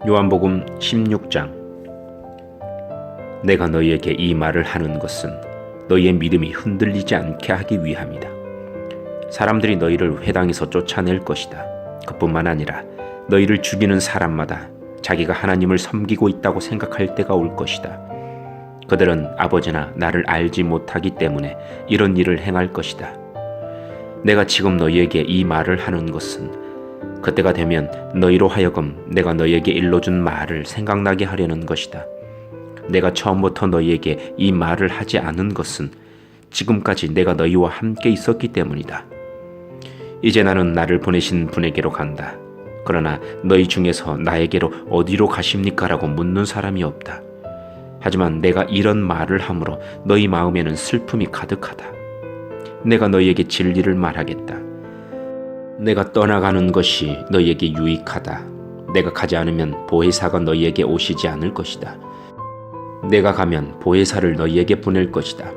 요한복음 16장. 내가 너희에게 이 말을 하는 것은 너희의 믿음이 흔들리지 않게 하기 위함이다. 사람들이 너희를 회당에서 쫓아낼 것이다. 그뿐만 아니라 너희를 죽이는 사람마다 자기가 하나님을 섬기고 있다고 생각할 때가 올 것이다. 그들은 아버지나 나를 알지 못하기 때문에 이런 일을 행할 것이다. 내가 지금 너희에게 이 말을 하는 것은 그때가 되면 너희로 하여금 내가 너희에게 일러준 말을 생각나게 하려는 것이다. 내가 처음부터 너희에게 이 말을 하지 않은 것은 지금까지 내가 너희와 함께 있었기 때문이다. 이제 나는 나를 보내신 분에게로 간다. 그러나 너희 중에서 나에게로 어디로 가십니까? 라고 묻는 사람이 없다. 하지만 내가 이런 말을 함으로 너희 마음에는 슬픔이 가득하다. 내가 너희에게 진리를 말하겠다. 내가 떠나가는 것이 너희에게 유익하다. 내가 가지 않으면 보혜사가 너희에게 오시지 않을 것이다. 내가 가면 보혜사를 너희에게 보낼 것이다.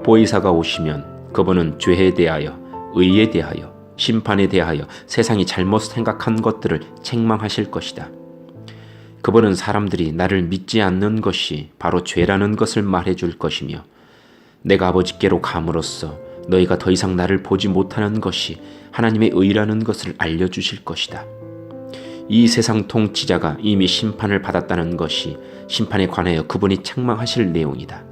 보혜사가 오시면 그분은 죄에 대하여, 의에 대하여, 심판에 대하여 세상이 잘못 생각한 것들을 책망하실 것이다. 그분은 사람들이 나를 믿지 않는 것이 바로 죄라는 것을 말해줄 것이며, 내가 아버지께로 감으로써 너희가 더 이상 나를 보지 못하는 것이 하나님의 의라는 것을 알려주실 것이다. 이 세상 통치자가 이미 심판을 받았다는 것이 심판에 관하여 그분이 책망하실 내용이다.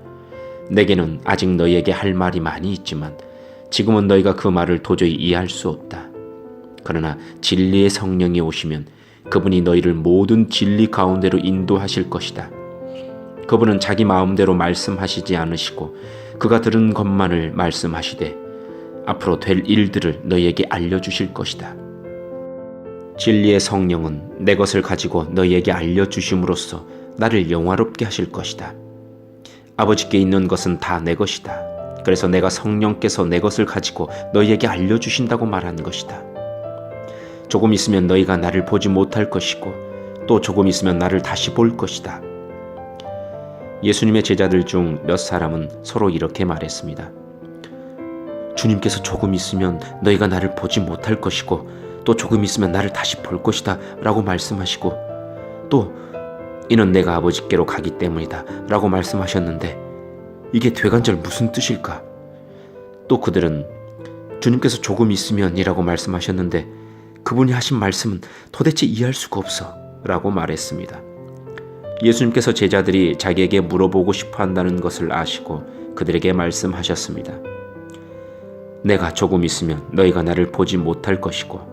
내게는 아직 너희에게 할 말이 많이 있지만 지금은 너희가 그 말을 도저히 이해할 수 없다. 그러나 진리의 성령이 오시면 그분이 너희를 모든 진리 가운데로 인도하실 것이다. 그분은 자기 마음대로 말씀하시지 않으시고 그가 들은 것만을 말씀하시되 앞으로 될 일들을 너희에게 알려주실 것이다. 진리의 성령은 내 것을 가지고 너희에게 알려주심으로써 나를 영화롭게 하실 것이다. 아버지께 있는 것은 다 내 것이다. 그래서 내가 성령께서 내 것을 가지고 너희에게 알려주신다고 말한 것이다. 조금 있으면 너희가 나를 보지 못할 것이고 또 조금 있으면 나를 다시 볼 것이다. 예수님의 제자들 중 몇 사람은 서로 이렇게 말했습니다. 주님께서 조금 있으면 너희가 나를 보지 못할 것이고 또 조금 있으면 나를 다시 볼 것이다 라고 말씀하시고 또 이는 내가 아버지께로 가기 때문이다 라고 말씀하셨는데 이게 되간절 무슨 뜻일까? 또 그들은 주님께서 조금 있으면 이라고 말씀하셨는데 그분이 하신 말씀은 도대체 이해할 수가 없어 라고 말했습니다. 예수님께서 제자들이 자기에게 물어보고 싶어 한다는 것을 아시고 그들에게 말씀하셨습니다. 내가 조금 있으면 너희가 나를 보지 못할 것이고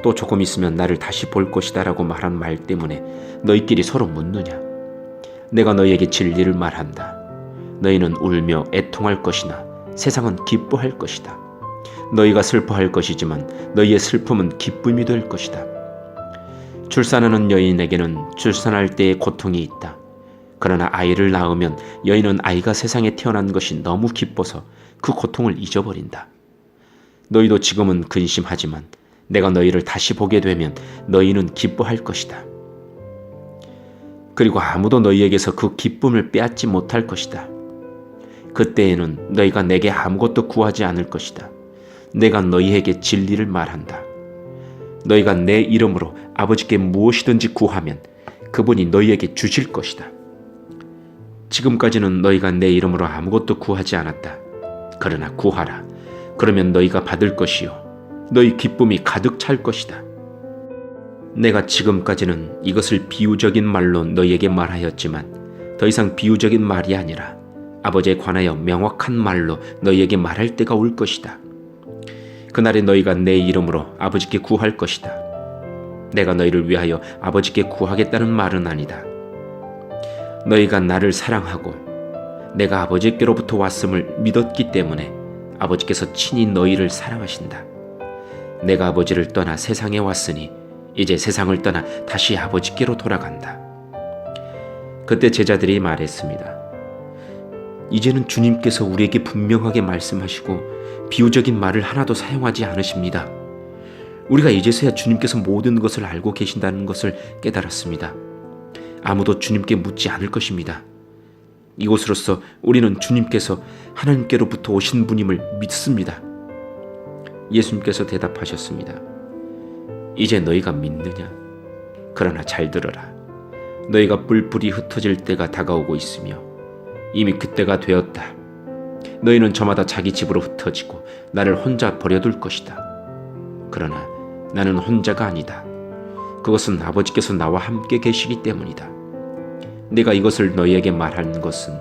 또 조금 있으면 나를 다시 볼 것이다 라고 말한 말 때문에 너희끼리 서로 묻느냐? 내가 너희에게 진리를 말한다. 너희는 울며 애통할 것이나 세상은 기뻐할 것이다. 너희가 슬퍼할 것이지만 너희의 슬픔은 기쁨이 될 것이다. 출산하는 여인에게는 출산할 때의 고통이 있다. 그러나 아이를 낳으면 여인은 아이가 세상에 태어난 것이 너무 기뻐서 그 고통을 잊어버린다. 너희도 지금은 근심하지만 내가 너희를 다시 보게 되면 너희는 기뻐할 것이다. 그리고 아무도 너희에게서 그 기쁨을 빼앗지 못할 것이다. 그때에는 너희가 내게 아무것도 구하지 않을 것이다. 내가 너희에게 진리를 말한다. 너희가 내 이름으로 아버지께 무엇이든지 구하면 그분이 너희에게 주실 것이다. 지금까지는 너희가 내 이름으로 아무것도 구하지 않았다. 그러나 구하라. 그러면 너희가 받을 것이요 너희 기쁨이 가득 찰 것이다. 내가 지금까지는 이것을 비유적인 말로 너희에게 말하였지만 더 이상 비유적인 말이 아니라 아버지에 관하여 명확한 말로 너희에게 말할 때가 올 것이다. 그날에 너희가 내 이름으로 아버지께 구할 것이다. 내가 너희를 위하여 아버지께 구하겠다는 말은 아니다. 너희가 나를 사랑하고 내가 아버지께로부터 왔음을 믿었기 때문에 아버지께서 친히 너희를 사랑하신다. 내가 아버지를 떠나 세상에 왔으니 이제 세상을 떠나 다시 아버지께로 돌아간다. 그때 제자들이 말했습니다. 이제는 주님께서 우리에게 분명하게 말씀하시고 비유적인 말을 하나도 사용하지 않으십니다. 우리가 이제서야 주님께서 모든 것을 알고 계신다는 것을 깨달았습니다. 아무도 주님께 묻지 않을 것입니다. 이곳으로서 우리는 주님께서 하나님께로부터 오신 분임을 믿습니다. 예수님께서 대답하셨습니다. 이제 너희가 믿느냐? 그러나 잘 들어라. 너희가 뿔뿔이 흩어질 때가 다가오고 있으며 이미 그때가 되었다. 너희는 저마다 자기 집으로 흩어지고 나를 혼자 버려둘 것이다. 그러나 나는 혼자가 아니다. 그것은 아버지께서 나와 함께 계시기 때문이다. 내가 이것을 너희에게 말하는 것은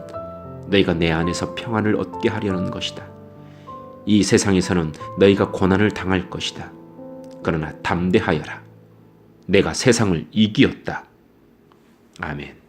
너희가 내 안에서 평안을 얻게 하려는 것이다. 이 세상에서는 너희가 고난을 당할 것이다. 그러나 담대하여라. 내가 세상을 이기었다. 아멘.